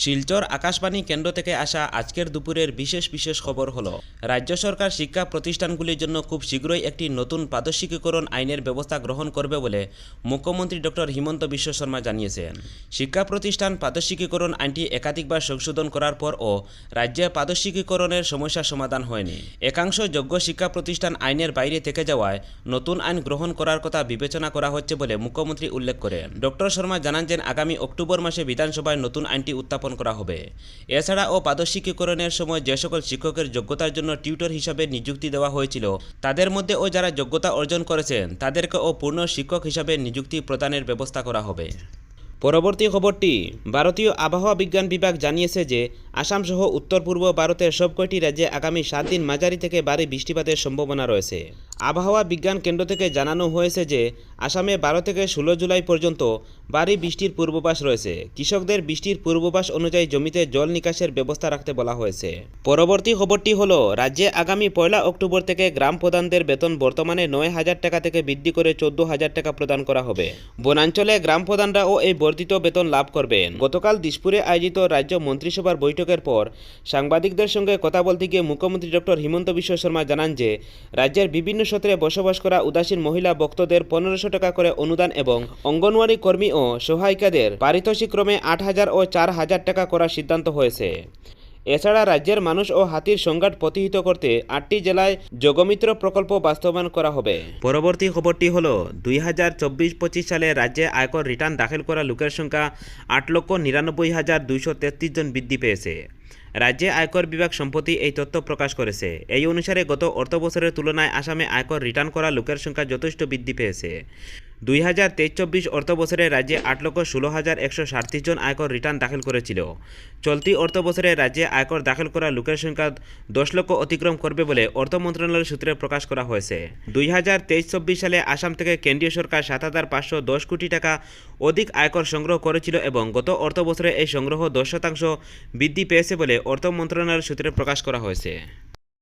শিলচর আকাশবাণী কেন্দ্র থেকে আসা আজকের দুপুরের বিশেষ খবর হলো রাজ্য সরকার শিক্ষা প্রতিষ্ঠানগুলির জন্য খুব শীঘ্রই একটি নতুন পাদশিক্ষীকরণ আইনের ব্যবস্থা গ্রহণ করবে বলে মুখ্যমন্ত্রী ডক্টর হিমন্ত বিশ্ব শর্মা জানিয়েছেন। শিক্ষা প্রতিষ্ঠান পাদশিক্ষীকরণ আইনটি একাধিকবার সংশোধন করার পরও রাজ্যে পাদশিক্ষীকরণের সমস্যা সমাধান হয়নি। একাংশ যোগ্য শিক্ষা প্রতিষ্ঠান আইনের বাইরে থেকে যাওয়ায় নতুন আইন গ্রহণ করার কথা বিবেচনা করা হচ্ছে বলে মুখ্যমন্ত্রী উল্লেখ করেন। ডক্টর শর্মা জানান যে আগামী অক্টোবর মাসে বিধানসভায় নতুন আইনটি উত্থাপন করা হবে। এছাড়াও পাদশিক্ষীকরণের সময় যে সকল শিক্ষকের যোগ্যতার জন্য টিউটর হিসাবে নিযুক্তি দেওয়া হয়েছিল তাদের মধ্যেও যারা যোগ্যতা অর্জন করেছেন তাদেরকেও পূর্ণ শিক্ষক হিসাবে নিযুক্তি প্রদানের ব্যবস্থা করা হবে। পরবর্তী খবরটি, ভারতীয় আবহাওয়া বিজ্ঞান বিভাগ জানিয়েছে যে আসাম সহ উত্তর পূর্ব ভারতের সবকটি রাজ্যে আগামী 7 দিন মাঝারি থেকে ভারী বৃষ্টিপাতের সম্ভাবনা রয়েছে। আবহাওয়া বিজ্ঞান কেন্দ্র থেকে জানানো হয়েছে যে আসামে 12 থেকে 16 জুলাই পর্যন্ত ভারী বৃষ্টির পূর্বাভাস রয়েছে। কৃষকদের বৃষ্টির পূর্বাভাস অনুযায়ী জমিতে জল নিকাশের ব্যবস্থা রাখতে বলা হয়েছে। পরবর্তী খবরটি হলো, রাজ্যে আগামী 1 অক্টোবর থেকে গ্রাম প্রধানদের বেতন বর্তমানে 9,000 টাকা থেকে বৃদ্ধি করে 14,000 টাকা প্রদান করা হবে। বনাঞ্চলে গ্রাম প্রধানরাও এই বর্ধিত বেতন লাভ করবেন। গতকাল দিসপুরে আয়োজিত রাজ্য মন্ত্রিসভার বৈঠকের পর সাংবাদিকদের সঙ্গে কথা বলতে গিয়ে মুখ্যমন্ত্রী ডক্টর হিমন্ত বিশ্ব শর্মা জানান যে রাজ্যের বিভিন্ন সূত্রে বসবাস করা উদাসীন মহিলা ভক্তদের 1500 টাকা করে অনুদান এবং অঙ্গনওয়াড়ি কর্মী ও সহায়িকাদের পারিতোষিক ক্রমে 8,000 ও 4,000 টাকা করার সিদ্ধান্ত হয়েছে। এছাড়া রাজ্যের মানুষ ও হাতির সংঘাত প্রতিহত করতে 8টি জেলায় যোগমিত্র প্রকল্প বাস্তবায়ন করা হবে। পরবর্তী খবরটি হল 2024-25 সালে রাজ্যে আয়কর রিটার্ন দাখিল করা লোকের সংখ্যা 8,99,233 জন বৃদ্ধি পেয়েছে। রাজ্যে আয়কর বিভাগ সম্প্রতি এই তথ্য প্রকাশ করেছে। এই অনুসারে গত অর্থবছরের তুলনায় আসামে আয়কর রিটার্ন করা লোকের সংখ্যা যথেষ্ট বৃদ্ধি পেয়েছে। 2023-24 অর্থবছরে রাজ্যে 8,16,137 জন আয়কর রিটার্ন দাখিল করেছিল। চলতি অর্থবছরে রাজ্যে আয়কর দাখিল করা লোকের সংখ্যা 10 লক্ষ অতিক্রম করবে বলে অর্থ মন্ত্রণালয়ের সূত্রে প্রকাশ করা হয়েছে। 2023-24 সালে আসাম থেকে কেন্দ্রীয় সরকার 7,510 কোটি টাকা অধিক আয়কর সংগ্রহ করেছিল এবং গত অর্থবছরে এই সংগ্রহ 10% বৃদ্ধি পেয়েছে বলে অর্থ মন্ত্রণালয়ের সূত্রে প্রকাশ করা হয়েছে।